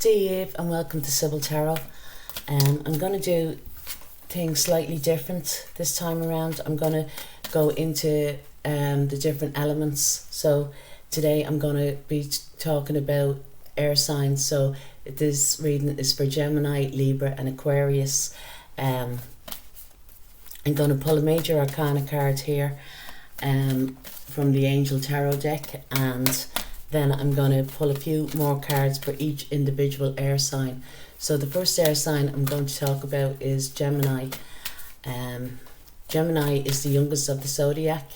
Dear Eve, and welcome to Sibyl Tarot. I'm going to do things slightly different this time around. I'm going to go into the different elements. So today I'm going to be talking about air signs. So this reading is for Gemini, Libra and Aquarius. I'm going to pull a major arcana card here from the Angel Tarot deck, and then I'm going to pull a few more cards for each individual air sign. So the first air sign I'm going to talk about is Gemini. Gemini is the youngest of the zodiac.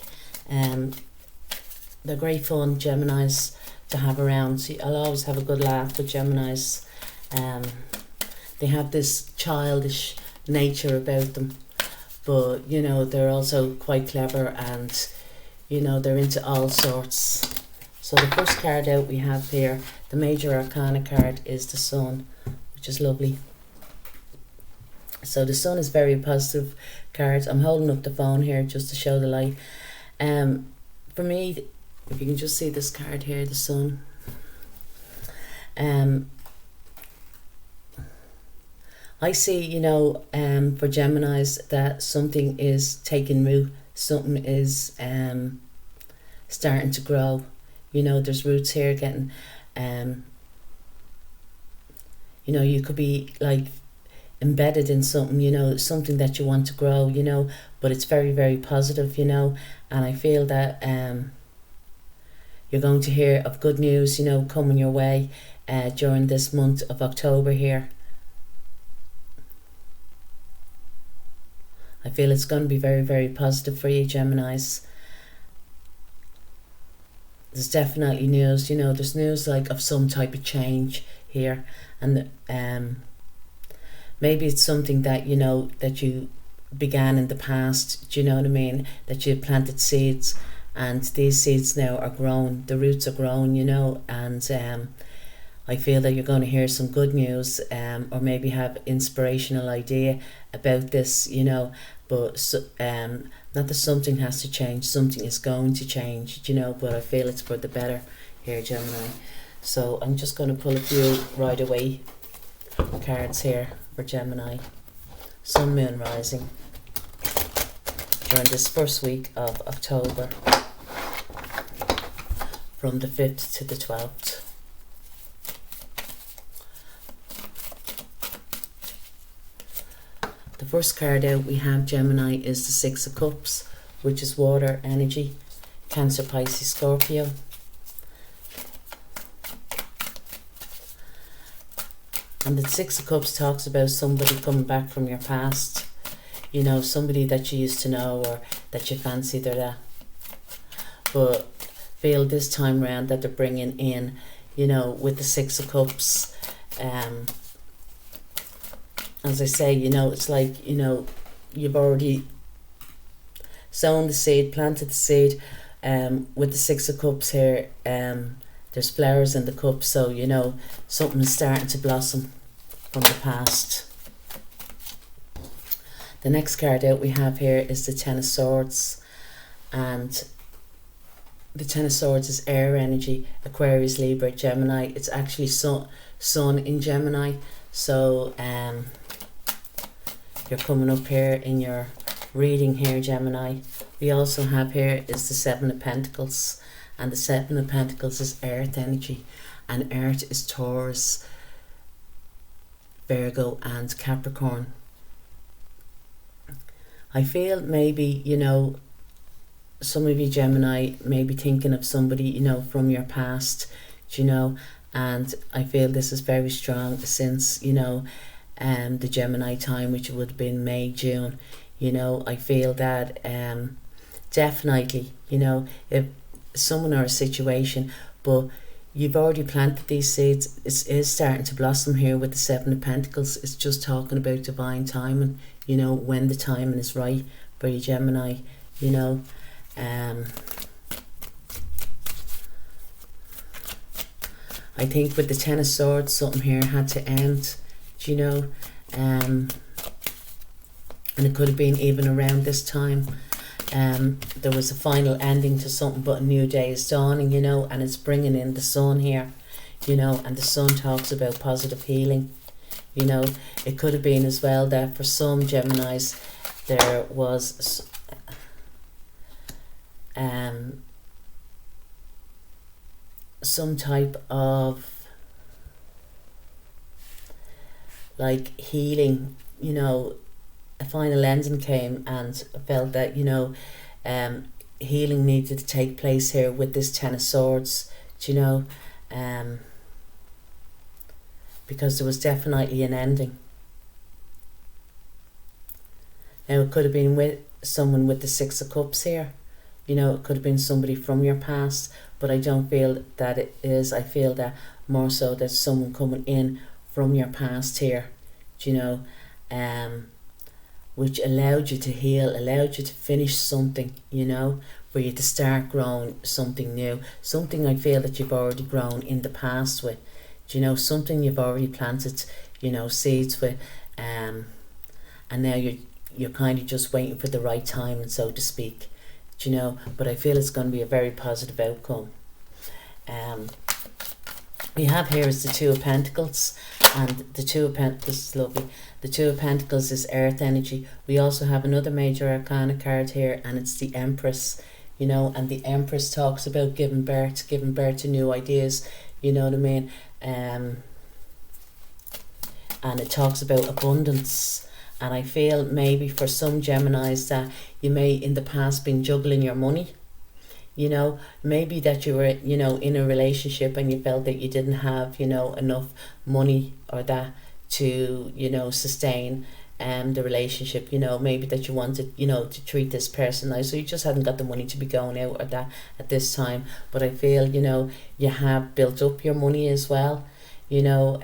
They're great fun, Geminis, to have around. See, I'll always have a good laugh with Geminis. They have this childish nature about them, but you know, they're also quite clever, and you know, they're into all sorts. So the first card out we have here, the major arcana card, is the Sun, which is lovely. So the Sun is very positive card. I'm holding up the phone here just to show the light. For me, if you can just see this card here, the Sun. I see, you know, for Geminis, that something is taking root, something is starting to grow. You know, there's roots here getting, you know, you could be like embedded in something, you know, something that you want to grow, you know, but it's very, very positive, you know, and I feel that you're going to hear of good news, you know, coming your way during this month of October here. I feel it's going to be very, very positive for you, Geminis. There's definitely news, you know, there's news like of some type of change here, and maybe it's something that, you know, that you began in the past, do you know what I mean, that you planted seeds, and these seeds now are grown, the roots are grown, you know, and I feel that you're going to hear some good news, or maybe have inspirational idea about this, you know, but not that something has to change, something is going to change, you know, but I feel it's for the better here, Gemini. So I'm just going to pull a few Rider-Waite cards here for Gemini. Sun, Moon, Rising during this first week of October, from the 5th to the 12th. The first card out we have, Gemini, is the Six of Cups, which is water energy, Cancer, Pisces, Scorpio. And the Six of Cups talks about somebody coming back from your past, you know, somebody that you used to know or that you fancied or that. But feel this time around that they're bringing in, you know, with the Six of Cups, as I say, you know, it's like, you know, you've already sown the seed, planted the seed. With the Six of Cups here, there's flowers in the cup, so you know something is starting to blossom from the past. The next card out we have here is the Ten of Swords, and the Ten of Swords is air energy, Aquarius, Libra, Gemini. It's actually sun in Gemini, so you're coming up here in your reading here, Gemini. We also have here is the Seven of Pentacles, and the Seven of Pentacles is earth energy, and earth is Taurus, Virgo and Capricorn. I feel maybe, you know, some of you Gemini may be thinking of somebody, you know, from your past, you know, and I feel this is very strong since, you know, the Gemini time, which would have been May, June. You know, I feel that definitely, you know, if someone or a situation, but you've already planted these seeds, it is starting to blossom here with the Seven of Pentacles. It's just talking about divine timing, you know, when the timing is right for you, Gemini, you know. I think with the Ten of Swords, something here had to end, you know, and it could have been even around this time. There was a final ending to something, but a new day is dawning, you know, and it's bringing in the sun here, you know, and the sun talks about positive healing. You know, it could have been as well that for some Geminis there was some type of like healing, you know, a final ending came and felt that, you know, healing needed to take place here with this Ten of Swords, you know, because there was definitely an ending. Now it could have been with someone with the Six of Cups here, you know, it could have been somebody from your past, but I don't feel that it is. I feel that more so that someone coming in from your past here, you know, which allowed you to heal, allowed you to finish something, you know, for you to start growing something new, something I feel that you've already grown in the past with, you know, something you've already planted, you know, seeds with, and now you're kind of just waiting for the right time, and so to speak, you know, but I feel it's going to be a very positive outcome. We have here is the Two of Pentacles, and the Two of Pentacles is lovely. The Two of Pentacles is earth energy. We also have another major arcana card here, and it's the Empress, you know, and the Empress talks about giving birth to new ideas, you know what I mean, and it talks about abundance. And I feel maybe for some Geminis that you may in the past been juggling your money, you know, maybe that you were, you know, in a relationship and you felt that you didn't have, you know, enough money or that to, you know, sustain the relationship, you know, maybe that you wanted, you know, to treat this person nice, so you just hadn't got the money to be going out or that at this time. But I feel, you know, you have built up your money as well, you know,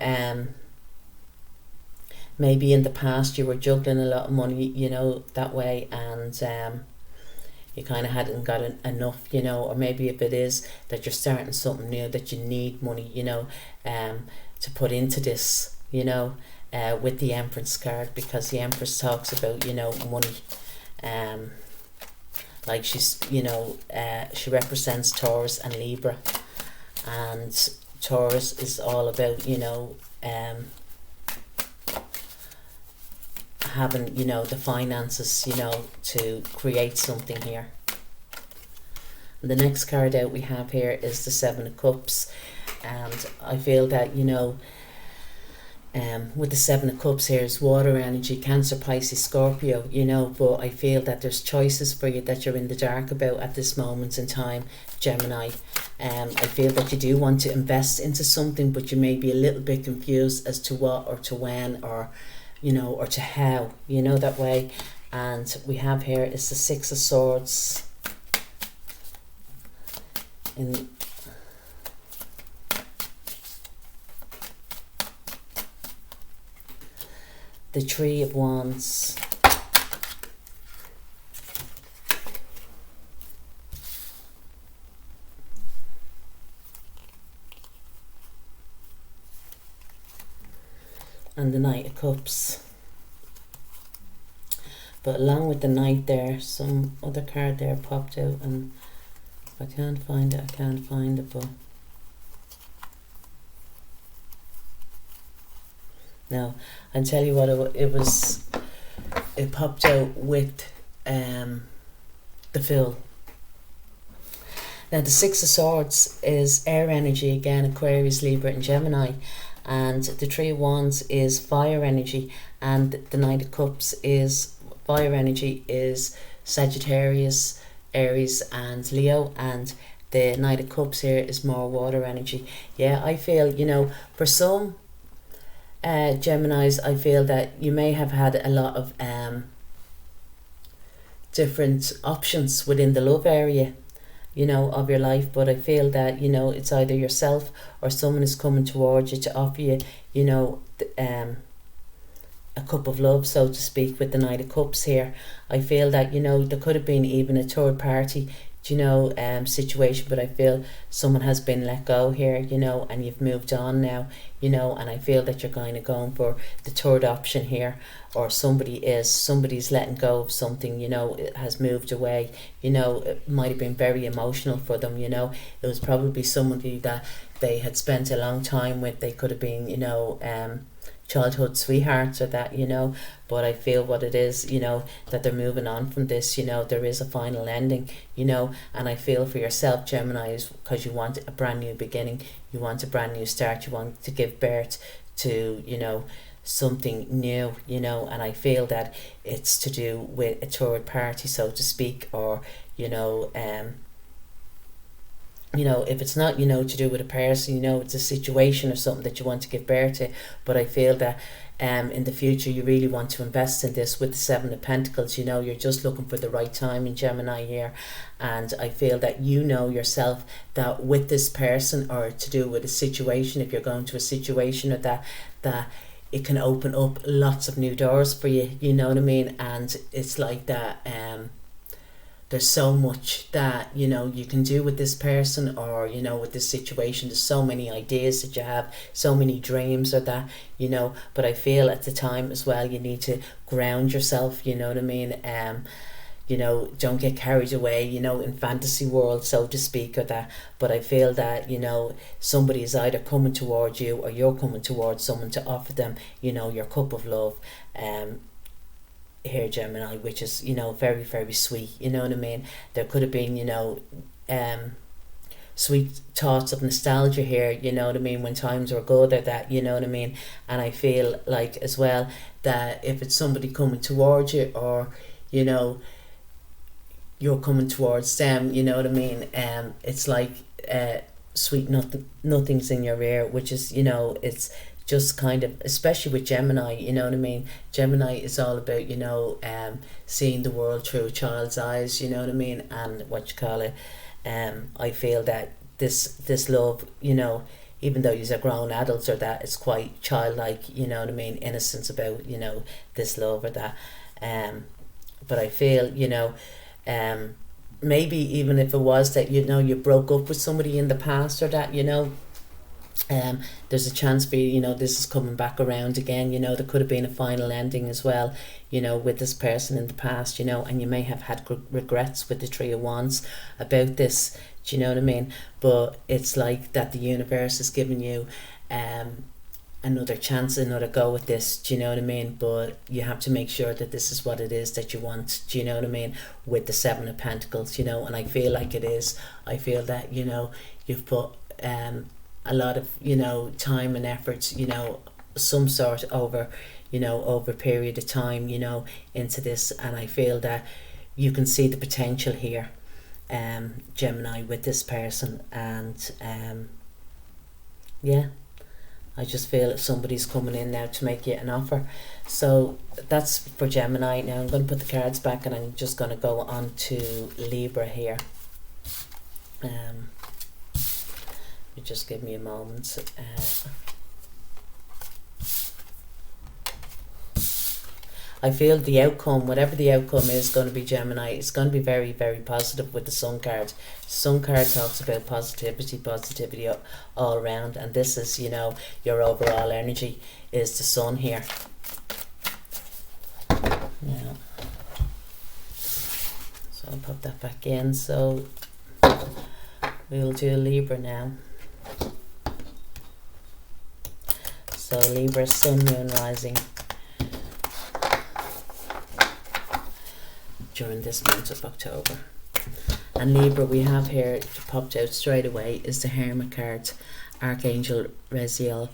maybe in the past you were juggling a lot of money, you know, that way, and you kind of hadn't got enough, you know, or maybe if it is that you're starting something new that you need money, you know, to put into this, you know, with the Empress card, because the Empress talks about, you know, money, like she's, you know, she represents Taurus and Libra, and Taurus is all about, you know, having, you know, the finances, you know, to create something here. And the next card out we have here is the Seven of Cups, and I feel that, you know, with the Seven of Cups here is water energy, Cancer, Pisces, Scorpio, you know, but I feel that there's choices for you that you're in the dark about at this moment in time, Gemini. I feel that you do want to invest into something, but you may be a little bit confused as to what or to when or, you know, or to how, you know, that way. And we have here is the Six of Swords in the Three of Wands, and the Knight of Cups. But along with the Knight there, some other card there popped out, and if I can't find it, I can't find it, but no, I'll tell you what, it popped out with the Fill. Now the Six of Swords is air energy again, Aquarius, Libra and Gemini, and the Three of Wands is fire energy, and the Knight of Cups is fire energy is Sagittarius, Aries and Leo, and the Knight of Cups here is more water energy. Yeah, I feel, you know, for some Geminis, I feel that you may have had a lot of different options within the love area, you know, of your life, but I feel that, you know, it's either yourself or someone is coming towards you to offer you, you know, a cup of love, so to speak, with the Knight of Cups here. I feel that, you know, there could have been even a third party, you know, situation, but I feel someone has been let go here, you know, and you've moved on now, you know, and I feel that you're kind of going for the third option here, or somebody's letting go of something, you know, it has moved away, you know, it might have been very emotional for them, you know, it was probably somebody that they had spent a long time with. They could have been, you know, childhood sweethearts or that, you know. But I feel what it is, you know, that they're moving on from this, you know. There is a final ending, you know. And I feel for yourself, Gemini, is because you want a brand new beginning, you want a brand new start, you want to give birth to, you know, something new, you know. And I feel that it's to do with a third party, so to speak, or, you know, you know, if it's not, you know, to do with a person, you know, it's a situation or something that you want to give birth to. But I feel that in the future you really want to invest in this with the Seven of Pentacles. You know, you're just looking for the right time in Gemini here. And I feel that you know yourself that with this person, or to do with a situation, if you're going to a situation or that it can open up lots of new doors for you, you know what I mean. And it's like that there's so much that, you know, you can do with this person, or, you know, with this situation. There's so many ideas that you have, so many dreams or that, you know. But I feel at the time as well, you need to ground yourself, you know what I mean. You know, don't get carried away, you know, in fantasy world, so to speak, or that. But I feel that, you know, somebody is either coming towards you, or you're coming towards someone to offer them, you know, your cup of love. Here, Gemini, which is, you know, very, very sweet, you know what I mean. There could have been, you know, sweet thoughts of nostalgia here, you know what I mean, when times were good or that, you know what I mean. And I feel like as well that if it's somebody coming towards you, or, you know, you're coming towards them, you know what I mean, it's like sweet nothings in your ear, which is, you know, it's just kind of, especially with Gemini, you know what I mean. Gemini is all about, you know, seeing the world through a child's eyes, you know what I mean. And what you call it, I feel that this love, you know, even though you're grown adults or that, it's quite childlike, you know what I mean, innocence about, you know, this love or that. But I feel, you know, maybe even if it was that, you know, you broke up with somebody in the past or that, you know, there's a chance for you, you know, this is coming back around again, you know. There could have been a final ending as well, you know, with this person in the past, you know. And you may have had regrets with the Three of Wands about this, do you know what I mean. But it's like that the universe is giving you another chance, another go with this, do you know what I mean. But you have to make sure that this is what it is that you want, do you know what I mean, with the Seven of Pentacles, you know. And I feel like it is. I feel that, you know, you've put a lot of, you know, time and effort, you know, some sort over, you know, over a period of time, you know, into this. And I feel that you can see the potential here, Gemini, with this person. And yeah, I just feel that somebody's coming in now to make you an offer. So that's for Gemini. Now I'm going to put the cards back, and I'm just going to go on to Libra here. Just give me a moment. I feel the outcome, whatever the outcome is going to be, Gemini, it's going to be very, very positive with the Sun card. Sun card talks about positivity all around, and this is, you know, your overall energy is the Sun here. Yeah. So I'll put that back in. So we'll do Libra now. So Libra, Sun, Moon, Rising during this month of October. And Libra, we have here, popped out straight away, is the Hermit card, Archangel Raziel.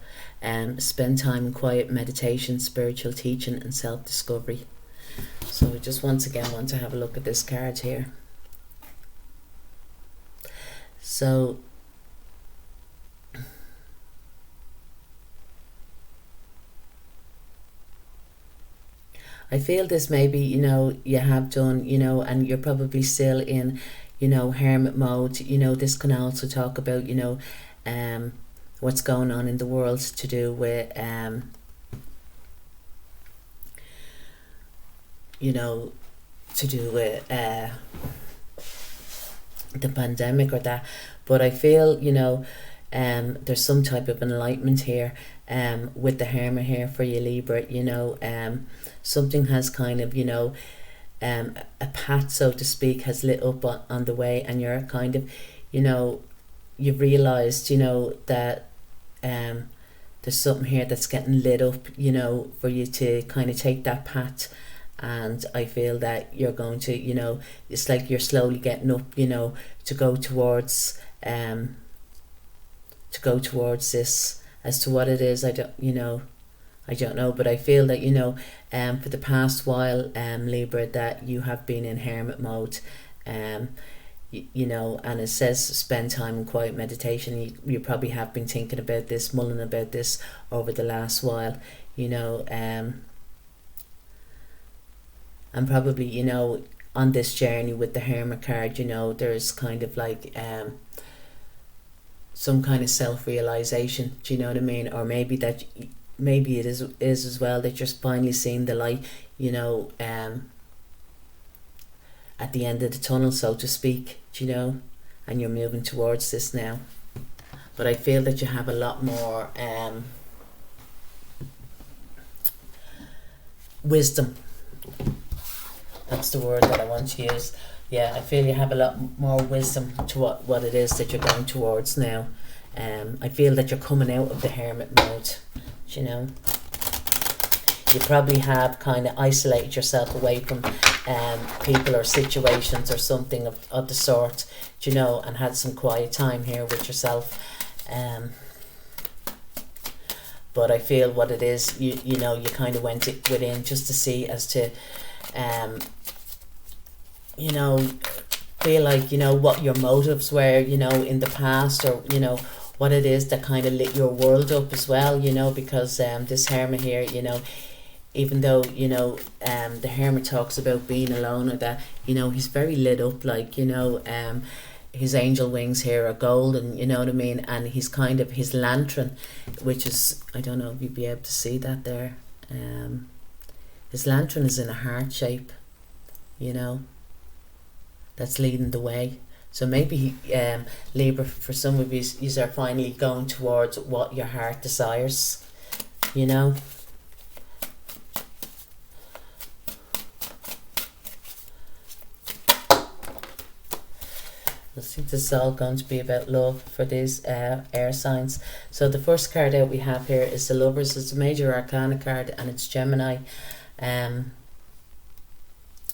Spend time in quiet meditation, spiritual teaching and self-discovery. So we just once again want to have a look at this card here. So I feel this maybe, you know, you have done, you know, and you're probably still in, you know, hermit mode. You know, this can also talk about, you know, what's going on in the world to do with, you know, to do with the pandemic or that. But I feel, you know, there's some type of enlightenment here with the Hermit here for you, Libra. You know, something has kind of, you know, a path, so to speak, has lit up on the way, and you're kind of, you know, you've realised, you know, that there's something here that's getting lit up, you know, for you to kind of take that path. And I feel that you're going to, you know, it's like you're slowly getting up, you know, to go towards this. As to what it is, I don't know, but I feel that, you know, for the past while, Libra, that you have been in hermit mode, you know, and it says spend time in quiet meditation. You probably have been thinking about this, mulling about this over the last while, you know, and probably, you know, on this journey with the hermit card, you know, there's kind of like some kind of self-realization, do you know what I mean? Or maybe it is as well that you're finally seeing the light, you know, at the end of the tunnel, so to speak, do you know, and you're moving towards this now. But I feel that you have a lot more wisdom. That's the word that I want to use. Yeah, I feel you have a lot more wisdom to what it is that you're going towards now. I feel that you're coming out of the hermit mode, you know. You probably have kind of isolated yourself away from people or situations or something of the sort, you know, and had some quiet time here with yourself. But I feel what it is, you know, you kind of went within just to see as to, you know, feel like, you know, what your motives were, you know, in the past, or, you know, what it is that kind of lit your world up as well, you know, because this hermit here, you know, even though, you know, the hermit talks about being alone or that, you know, he's very lit up, like, you know, his angel wings here are golden, you know what I mean, and he's kind of, his lantern, which is, I don't know if you'd be able to see that there, his lantern is in a heart shape, you know, that's leading the way. So maybe Libra, for some of you are finally going towards what your heart desires, you know. I think this is all going to be about love for these air signs. So the first card out we have here is the Lovers. It's a major arcana card and it's Gemini.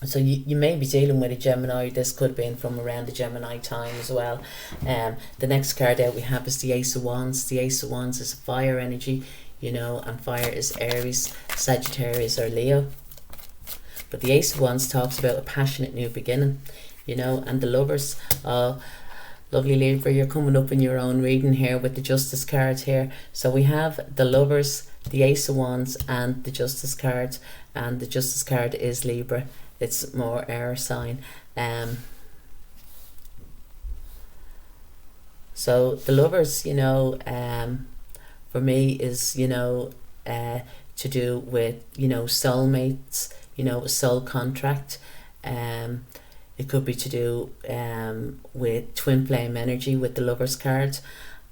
So you may be dealing with a Gemini. This could have been from around the Gemini time as well. The next card out we have is the Ace of Wands. The Ace of Wands is a fire energy, you know, and fire is Aries, Sagittarius or Leo. But the Ace of Wands talks about a passionate new beginning, you know, and the Lovers, lovely Libra, you're coming up in your own reading here with the Justice card here. So we have the Lovers, the Ace of Wands and the Justice card, and the Justice card is Libra. It's more air sign. So the Lovers, you know, for me is, you know, to do with, you know, soulmates, you know, a soul contract. It could be to do with twin flame energy with the Lovers card.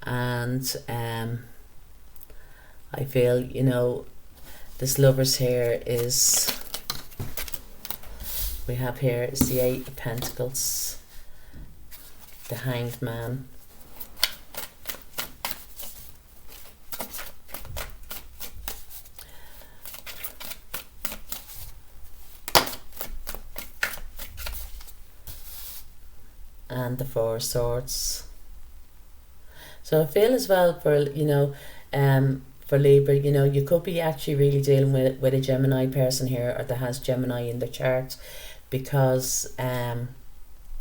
And I feel, you know, this Lovers here is, we have here is the Eight of Pentacles, the Hanged Man, and the Four of Swords. So I feel as well for, you know, for Libra, you know, you could be actually really dealing with a Gemini person here, or that has Gemini in their chart, because as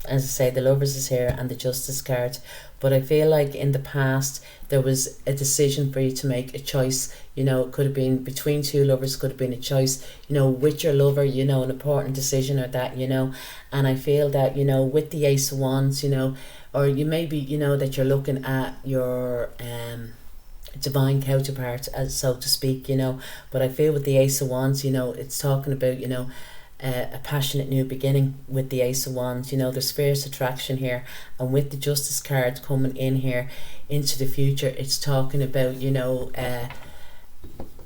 I say, the Lovers is here and the Justice card. But I feel like in the past there was a decision for you to make, a choice, you know. It could have been between two lovers, could have been a choice, you know, with your lover, you know, an important decision or that, you know. And I feel that, you know, with the Ace of Wands, you know, or you may be, you know, that you're looking at your divine counterpart, as so to speak, you know. But I feel with the Ace of Wands, you know, it's talking about, you know, a passionate new beginning with the Ace of Wands. You know, there's fierce attraction here, and with the Justice card coming in here into the future, it's talking about, you know,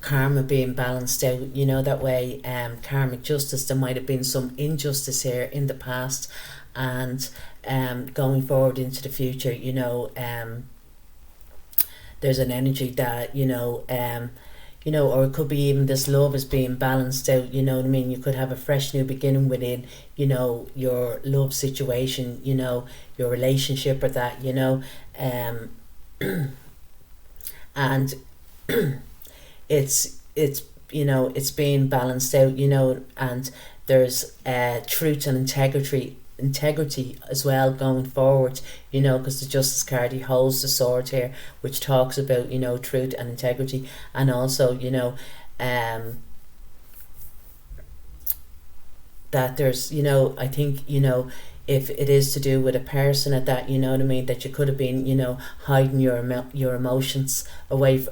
karma being balanced out, you know, that way, karmic justice. There might have been some injustice here in the past, and going forward into the future, there's an energy that or it could be even this love is being balanced out. You know what I mean? You could have a fresh new beginning within your love situation, your relationship, or that, and it's being balanced out, and there's truth and integrity as well going forward, because the Justice card, he holds the sword here, which talks about truth and integrity, and also that there's I think if it is to do with a person at that, that you could have been hiding your emotions away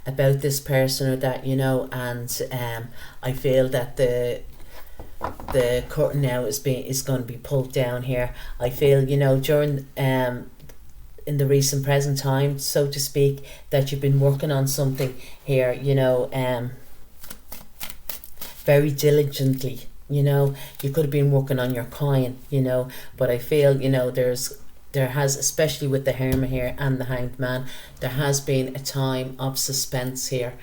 about this person or that, and I feel that the curtain now is going to be pulled down here. I feel during in the recent present time, so to speak, that you've been working on something here, very diligently. You could have been working on your client, but I feel there has, especially with the Hermit here and the Hanged Man, there has been a time of suspense here,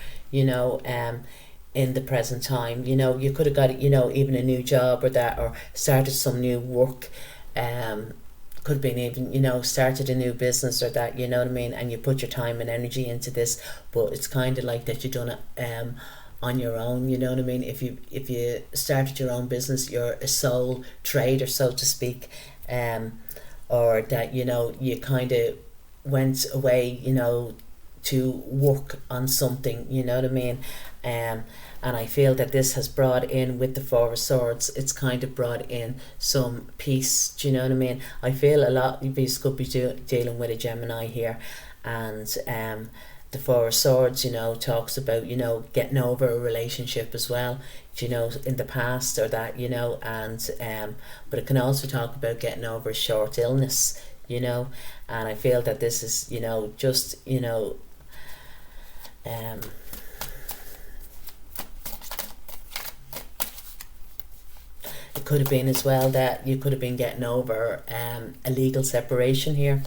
in the present time. You could have got even a new job or that, or started some new work, could have been even started a new business or that, and you put your time and energy into this, but it's kind of like that you've done it on your own. If you started your own business, you're a sole trader, so to speak, or that you kind of went away to work on something, and I feel that this has brought in, with the Four of Swords, it's kind of brought in some peace. Do you know what I mean? I feel a lot of these could be dealing with a Gemini here, and the Four of Swords, talks about, getting over a relationship as well, in the past or that, and but it can also talk about getting over a short illness, and I feel that this is, just, it could have been as well that you could have been getting over a legal separation here.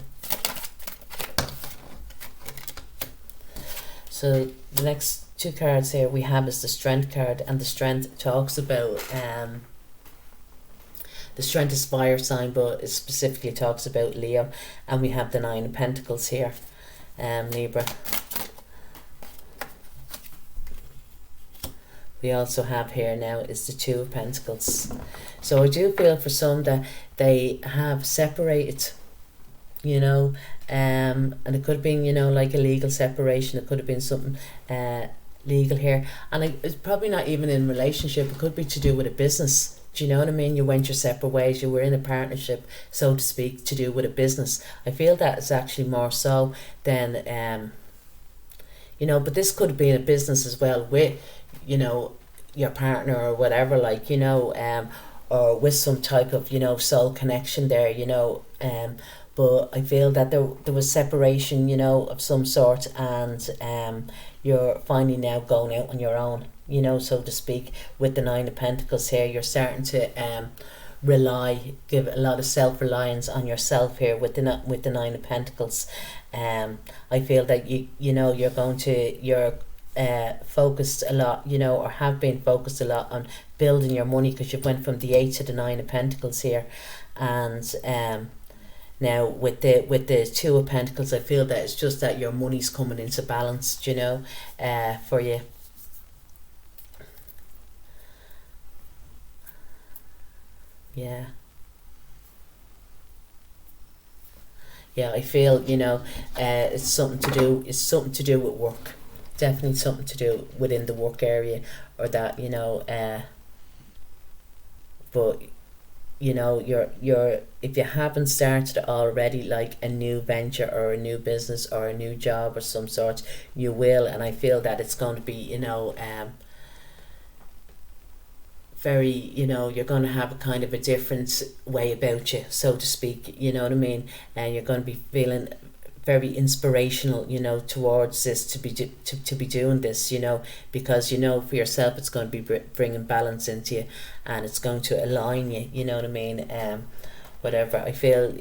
So the next two cards here we have is the Strength card, and the Strength talks about the Strength is fire sign, but it specifically talks about Leo, and we have the Nine of Pentacles here, Libra. We also have here now is the Two of Pentacles. So I do feel for some that they have separated, and it could have been, like a legal separation. It could have been something legal here, and it's probably not even in a relationship. It could be to do with a business. Do you know what I mean? You went your separate ways. You were in a partnership, so to speak, to do with a business. I feel that it's actually more so than but this could have been a business as well with your partner or whatever, like, or with some type of soul connection there, but I feel that there was separation of some sort, and you're finally now going out on your own, so to speak. With the Nine of Pentacles here, you're starting to give a lot of self-reliance on yourself here with the Nine of Pentacles. I feel that you're focused a lot, or have been focused a lot on building your money, because you've went from the Eight to the Nine of Pentacles here, and now with the Two of Pentacles, I feel that it's just that your money's coming into balance, for you. Yeah, I feel it's something to do with work. Definitely something to do within the work area, or that, but you're if you haven't started already, like a new venture or a new business or a new job or some sort, you will. And I feel that it's going to be very, you're going to have a kind of a different way about you, so to speak, you know what I mean, and you're going to be feeling very inspirational, you know, towards this, to be doing this, you know, because you know for yourself it's going to be bringing balance into you, and it's going to align you, you know what I mean. Whatever I feel,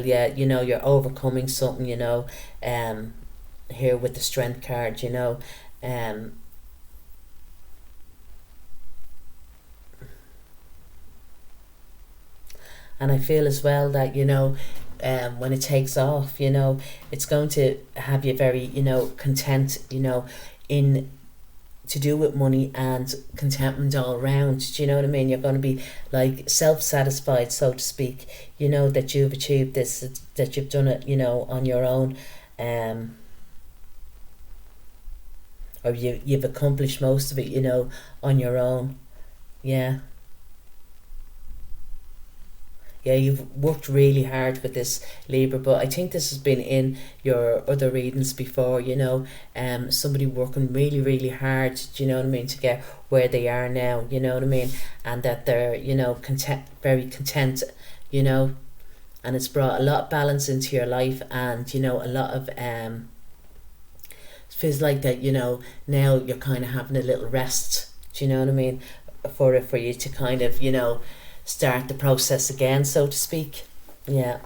yeah, you know, you're overcoming something, you know, here with the strength card, you know, and I feel as well that, you know, when it takes off, you know, it's going to have you very, you know, content, you know, in to do with money and contentment all around. Do you know what I mean? You're going to be like self-satisfied, so to speak, you know, that you've achieved this, that you've done it, you know, on your own, or you've accomplished most of it, you know, on your own. Yeah, you've worked really hard with this, Libra, but I think this has been in your other readings before, you know, somebody working really, really hard, do you know what I mean, to get where they are now, you know what I mean, and that they're, you know, very content, you know, and it's brought a lot of balance into your life, and, you know, a lot of, it feels like that, you know, now you're kind of having a little rest, do you know what I mean, for you to kind of, you know, start the process again, so to speak. Yeah,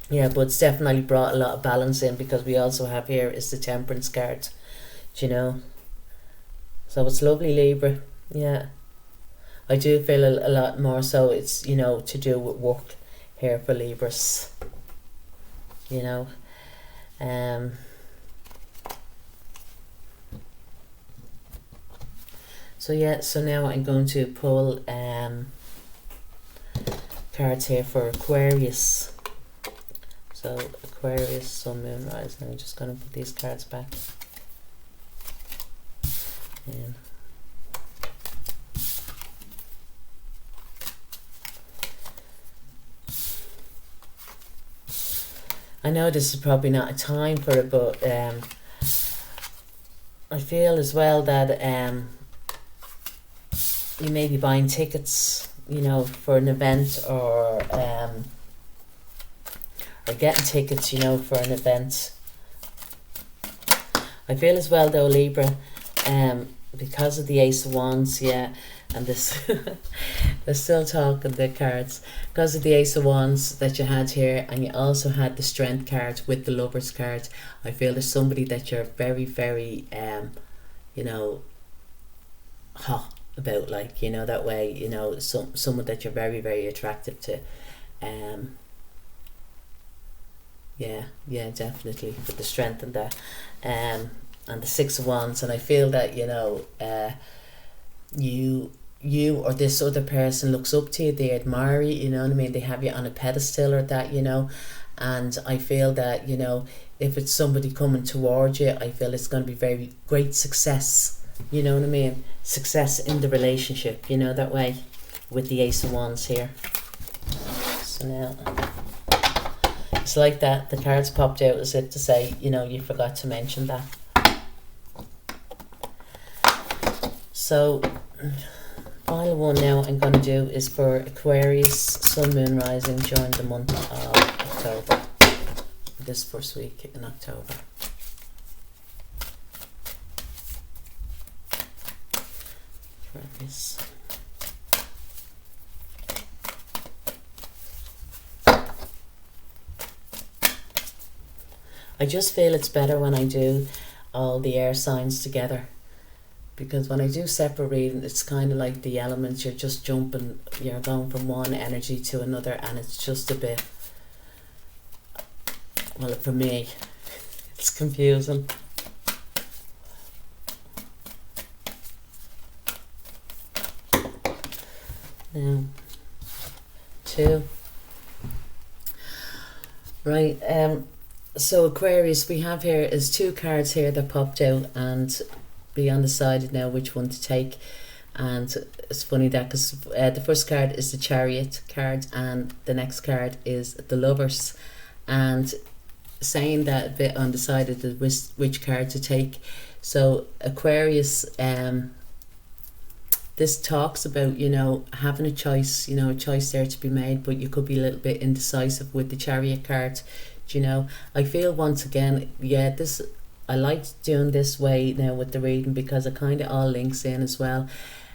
but it's definitely brought a lot of balance in, because we also have here is the Temperance card, do you know, so it's lovely, Libra. Yeah, I do feel a lot more so it's, you know, to do with work here for Libras, you know. So yeah, so now I'm going to pull cards here for Aquarius. So Aquarius, Sun, Moon, Rise. And I'm just going to put these cards back. And I know this is probably not a time for it, but I feel as well that you may be buying tickets, you know, for an event, or getting tickets, you know, for an event. I feel as well though, Libra, because of the Ace of Wands, yeah, and this they're still talking the cards, because of the Ace of Wands that you had here, and you also had the Strength card with the Lovers card. I feel there's somebody that you're very, very you know, hot about, like, you know, that way, you know, someone that you're very, very attractive to. Yeah, definitely, with the Strength and the and the Six of Wands. And I feel that, you know, you or this other person looks up to you, they admire you, you know what I mean, they have you on a pedestal or that, you know. And I feel that, you know, if it's somebody coming towards you, I feel it's going to be very great success, you know what I mean, success in the relationship, you know, that way, with the Ace of Wands here. So now it's like that the cards popped out as if to say, you know, you forgot to mention that. So final one now I'm going to do is for Aquarius, Sun, Moon, Rising during the month of October, this first week in October. Aquarius. I just feel it's better when I do all the air signs together, because when I do separate reading, it's kind of like the elements, you're just jumping, you're going from one energy to another, and it's just a bit, well, for me, it's confusing. Now, 2. Right, so Aquarius, we have here is 2 cards here that popped out, and be undecided now which one to take. And it's funny that because the first card is the Chariot card, and the next card is the Lovers, and saying that a bit undecided which card to take. So Aquarius, this talks about, you know, having a choice, you know, a choice there to be made, but you could be a little bit indecisive with the Chariot card. Do you know, I feel once again, yeah, this, I like doing this way now with the reading because it kind of all links in as well.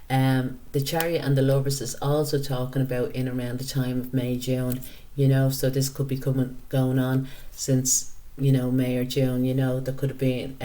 The Chariot and the Lovers is also talking about in around the time of May, June, you know, so this could be going on since, you know, May or June, you know, there could have been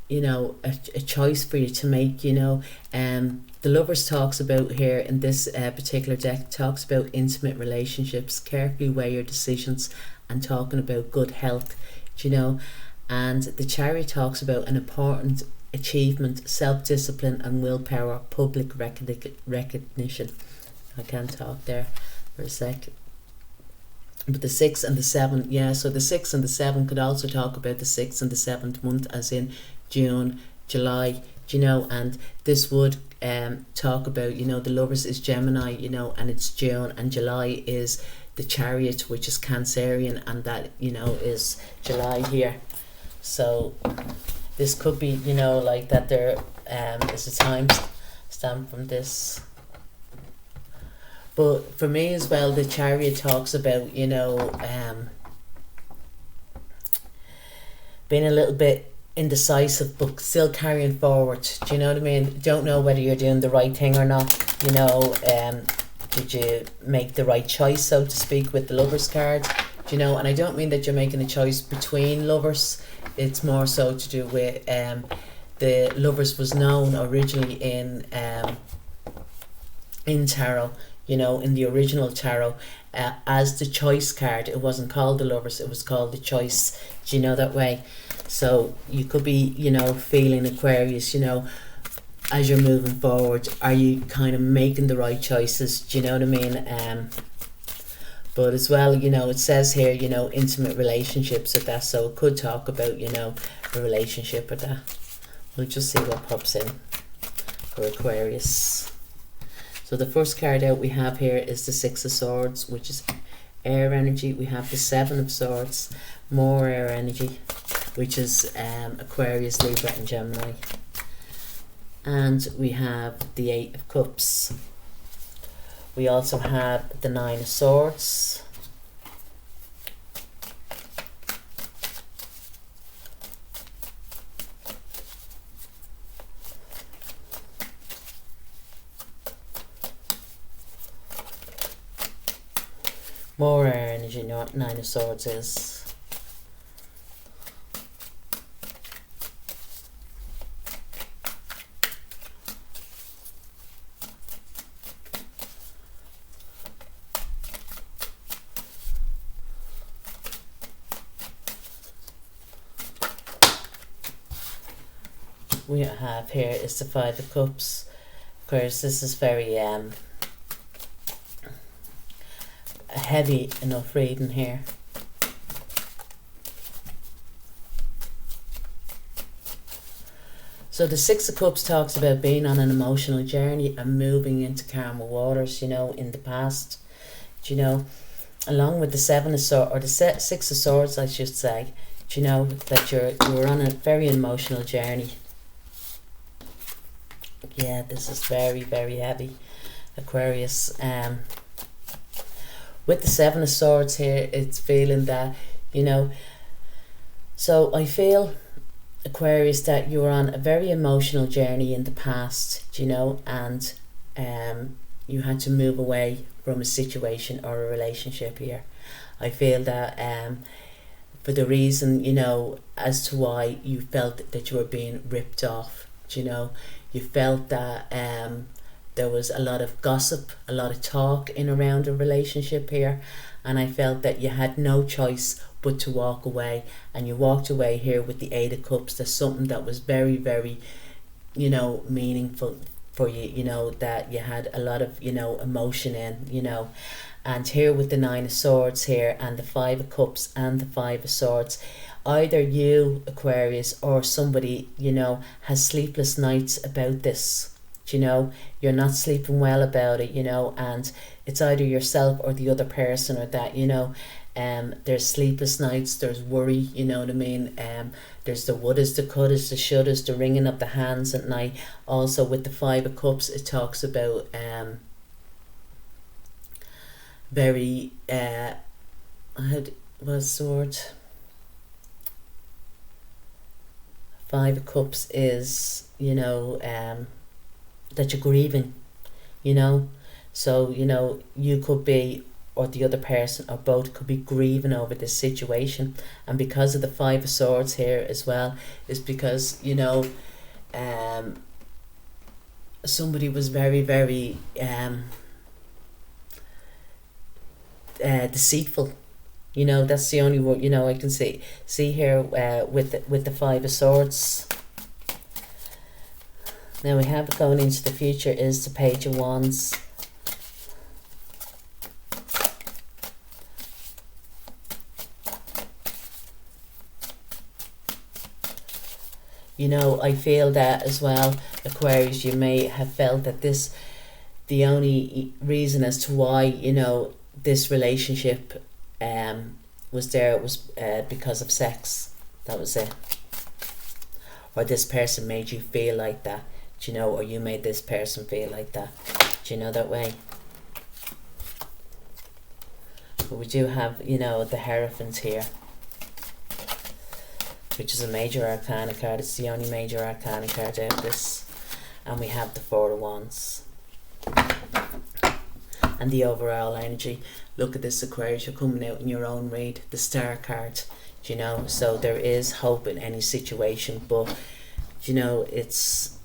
you know, a choice for you to make, you know. The Lovers talks about here in this particular deck, talks about intimate relationships, carefully weigh your decisions, and talking about good health, you know. And the Chariot talks about an important achievement, self-discipline and willpower, public recognition. I can't talk there for a sec. But the 6 and the 7, yeah, so the 6 and the 7 could also talk about the 6th and the 7th month, as in June, July, you know. And this would talk about, you know, the Lovers is Gemini, you know, and it's June, and July is the Chariot, which is Cancerian, and that, you know, is July here. So this could be, you know, like that there is a time stamp from this. But for me as well, the Chariot talks about, you know, being a little bit indecisive but still carrying forward. Do you know what I mean? Don't know whether you're doing the right thing or not, you know. Did you make the right choice, so to speak, with the Lovers card? Do you know? And I don't mean that you're making a choice between lovers. It's more so to do with the Lovers was known originally in tarot, you know, in the original tarot, as the choice card. It wasn't called the Lovers, it was called the choice. Do you know that way? So you could be, you know, feeling Aquarius, you know, as you're moving forward, are you kind of making the right choices? Do you know what I mean? But as well, you know, it says here, you know, intimate relationships with that, so it could talk about, you know, a relationship with that. We'll just see what pops in for Aquarius. So the first card out we have here is the 6 of Swords, which is air energy. We have the 7 of Swords, more air energy, which is Aquarius, Libra and Gemini. And we have the 8 of Cups. We also have the 9 of Swords. More air energy, 9 of Swords is. We have here is the 5 of Cups. Of course, this is very heavy enough reading here. So the 6 of Cups talks about being on an emotional journey and moving into calmer waters, you know, in the past, you know, along with the 7 of Swords, or the 6 of Swords, I should say, you know, that you're on a very emotional journey. Yeah, this is very, very heavy, Aquarius. With the 7 of Swords here, it's feeling that, you know, so I feel, Aquarius, that you were on a very emotional journey in the past, you know, and you had to move away from a situation or a relationship here. I feel that for the reason, you know, as to why you felt that you were being ripped off, you know, you felt that there was a lot of gossip, a lot of talk in around a relationship here, and I felt that you had no choice but to walk away, and you walked away here with the 8 of Cups. There's something that was very, very, you know, meaningful for you, you know, that you had a lot of, you know, emotion in, you know. And here with the 9 of Swords here and the 5 of Cups and the 5 of Swords, either you, Aquarius, or somebody, you know, has sleepless nights about this. You know, you're not sleeping well about it, you know, and it's either yourself or the other person, or that, you know, There's sleepless nights, there's worry, you know what I mean? There's the wouldas, the couldas, the shouldas, the wringing of the hands at night. Also with the Five of Cups, it talks about very what's the word? Five of Cups is, you know, that you're grieving, you know. So, you know, you could be, or the other person, or both could be grieving over this situation. And because of the Five of Swords here as well, is because, you know, somebody was very, very deceitful. You know, that's the only word, you know, I can see here with the Five of Swords. Now we have going into the future is the Page of Wands. You know, I feel that as well, Aquarius, you may have felt that this, the only reason as to why, you know, this relationship was there was because of sex. That was it. Or this person made you feel like that, do you know, or you made this person feel like that, do you know, that way. But we do have, you know, the Hierophant here, which is a major arcana card. It's the only major arcana card out of this. And we have the Four of Wands. And the overall energy. Look at this, Aquarius, you're coming out in your own read. The Star card, you know. So there is hope in any situation. But, you know, it's...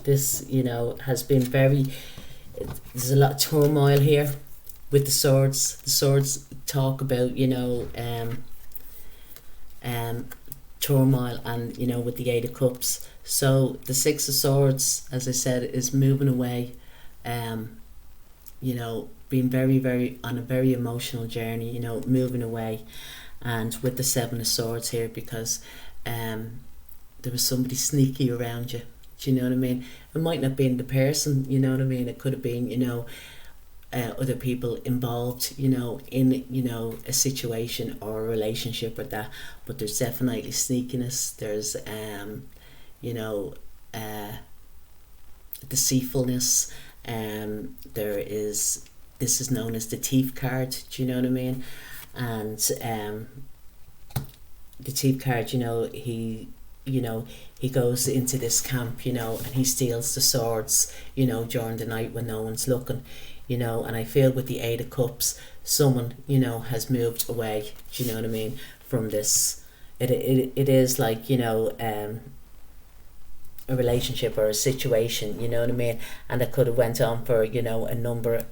this, you know, has been very... There's a lot of turmoil here. With the swords talk about, you know, turmoil, and, you know, with the Eight of Cups. So the Six of Swords, as I said, is moving away, you know, being very, very on a very emotional journey, you know, moving away. And with the Seven of Swords here, because there was somebody sneaky around you. Do you know what I mean? It might not have been the person, you know what I mean? It could have been, you know, other people involved, you know, in, you know, a situation or a relationship with that. But there's definitely sneakiness. There's you know, deceitfulness. There is, this is known as the Thief card, do you know what I mean? And the Thief card, you know, he goes into this camp, you know, and he steals the swords, you know, during the night when no one's looking, you know. And I feel with the Eight of Cups, someone, you know, has moved away, do you know what I mean, from this. It is like, you know, a relationship or a situation, you know what I mean, and it could have went on for, you know, a number,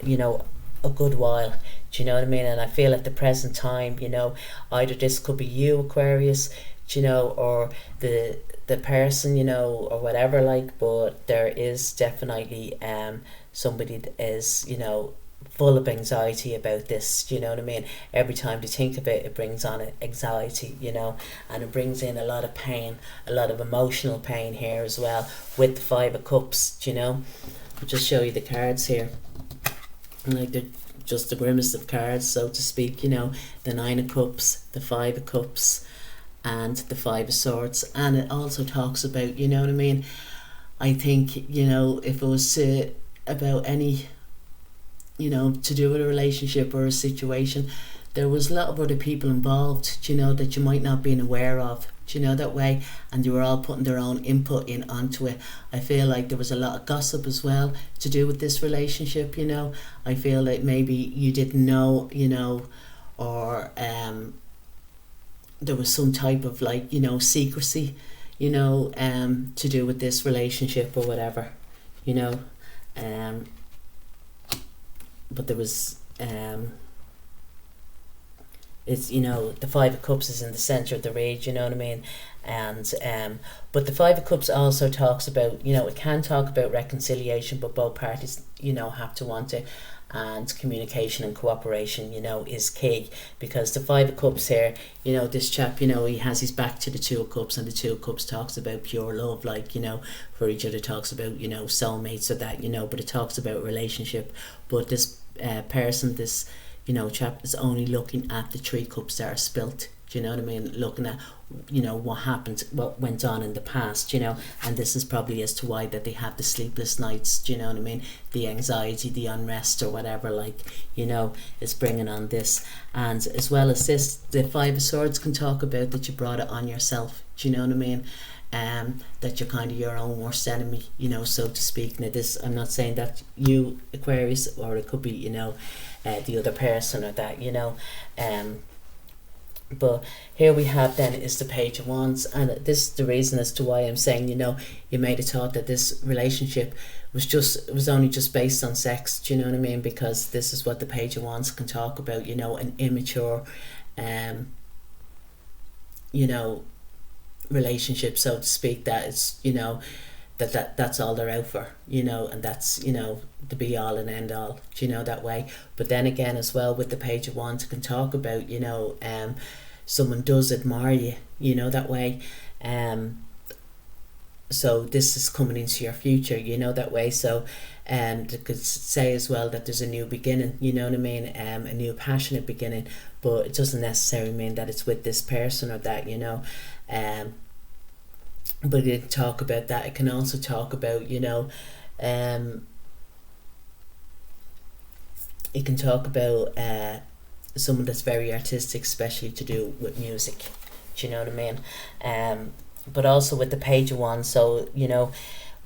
you know, a good while, do you know what I mean? And I feel at the present time, you know, either this could be you, Aquarius, do you know, or the person, you know, or whatever, like. But there is definitely somebody that is, you know, full of anxiety about this, do you know what I mean? Every time they think of it, it brings on anxiety, you know, and it brings in a lot of pain, a lot of emotional pain here as well, with the Five of Cups, do you know. I'll just show you the cards here, like they're just the grimmest of cards, so to speak, you know. The Nine of Cups, the Five of Cups, and the Five of Swords. And it also talks about, you know what I mean, I think, you know, if it was about any, you know, to do with a relationship or a situation, there was a lot of other people involved, do you know, that you might not have been aware of, do you know, that way, and they were all putting their own input in onto it. I feel like there was a lot of gossip as well to do with this relationship, you know. I feel like maybe you didn't know, you know, or there was some type of, like, you know, secrecy, you know, to do with this relationship or whatever, you know. But there was it's, you know, the Five of Cups is in the center of the read, you know what I mean? And but the Five of Cups also talks about, you know, it can talk about reconciliation, but both parties, you know, have to want it. and communication and cooperation, you know, is key, because the Five of Cups here, you know, this chap, you know, he has his back to the Two of Cups, and the Two of Cups talks about pure love, like, you know, for each other, talks about, you know, soulmates or that, you know, but it talks about relationship. But this person, this, you know, chap is only looking at the Three Cups that are spilt. Do you know what I mean? Looking at, you know, what happened, what went on in the past, you know, and this is probably as to why that they have the sleepless nights. Do you know what I mean? The anxiety, the unrest, or whatever, like, you know, is bringing on this. And as well as this, the Five of Swords can talk about that you brought it on yourself. Do you know what I mean? That you're kind of your own worst enemy, you know, so to speak. Now this, I'm not saying that you, Aquarius, or it could be, you know, the other person or that, you know, but here we have then is the Page of Wands, and this is the reason as to why I'm saying, you know, you might have thought that this relationship was only just based on sex. Do you know what I mean? Because this is what the Page of Wands can talk about, you know, an immature you know, relationship, so to speak, that it's, you know, that's all they're out for, you know, and that's, you know, the be all and end all, you know, that way. But then again as well, with the Page of Wands, it can talk about, you know, someone does admire you, you know, that way. So this is coming into your future, you know, that way. So they could say as well that there's a new beginning, you know what I mean, a new passionate beginning, but it doesn't necessarily mean that it's with this person or that, you know. But it talk about that. It can also talk about, you know, it can talk about someone that's very artistic, especially to do with music. Do you know what I mean? But also with the Page of Wands, so, you know,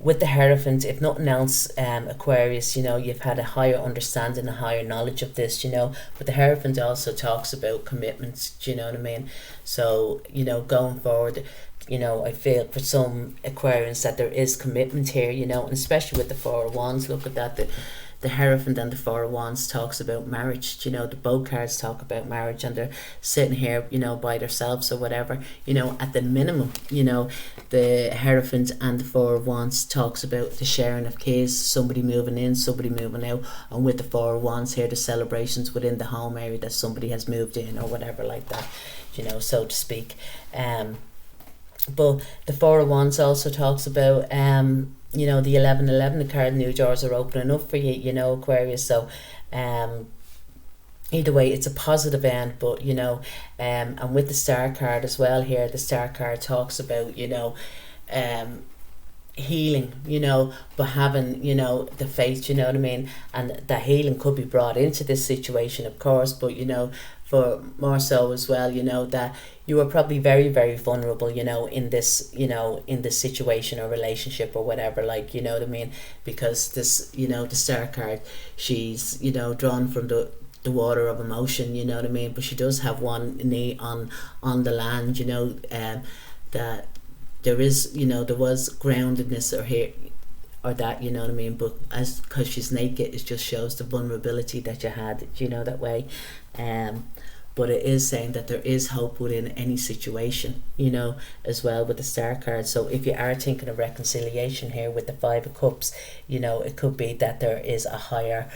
with the Hierophant, if nothing else, Aquarius, you know, you've had a higher understanding, a higher knowledge of this, you know. But the Hierophant also talks about commitments. Do you know what I mean? So, you know, going forward, you know, I feel for some Aquarians that there is commitment here, you know, and especially with the Four of Wands. Look at that, the Hierophant and the Four of Wands talks about marriage. You know, the both cards talk about marriage, and they're sitting here, you know, by themselves or whatever. You know, at the minimum, you know, the Hierophant and the Four of Wands talks about the sharing of keys, somebody moving in, somebody moving out, and with the Four of Wands here, the celebrations within the home area that somebody has moved in or whatever like that, you know, so to speak. But the Four of Wands also talks about you know, the 1111, the card, new doors are opening up for you, you know, Aquarius. So either way, it's a positive end. But, you know, and with the Star card as well here, the Star card talks about, you know, healing, you know, but having, you know, the faith, you know what I mean, and that healing could be brought into this situation, of course, but, you know, for more so as well, you know, that you were probably very, very vulnerable, you know, in this, you know, in this situation or relationship or whatever, like, you know what I mean, because this, you know, the Star card, she's, you know, drawn from the water of emotion, you know what I mean, but she does have one knee on the land, you know, that there is, you know, there was groundedness or here or that, you know what I mean, but as because she's naked, it just shows the vulnerability that you had, you know, that way. But it is saying that there is hope within any situation, you know, as well with the Star card. So if you are thinking of reconciliation here with the Five of Cups, you know, it could be that there is a higher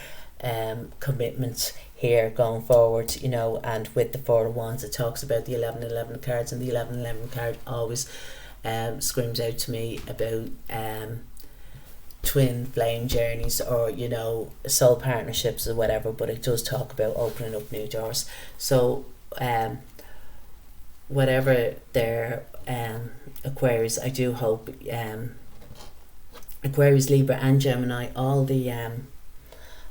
commitment here going forward, you know. And with the Four of Wands, it talks about the 1111 cards, and the 1111 card always screams out to me about twin flame journeys, or, you know, soul partnerships or whatever, but it does talk about opening up new doors. So whatever their Aquarius, I do hope Aquarius, Libra and Gemini, all the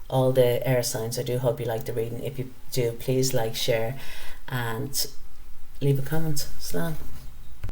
air signs, I do hope you like the reading. If you do, please like, share and leave a comment. Slán.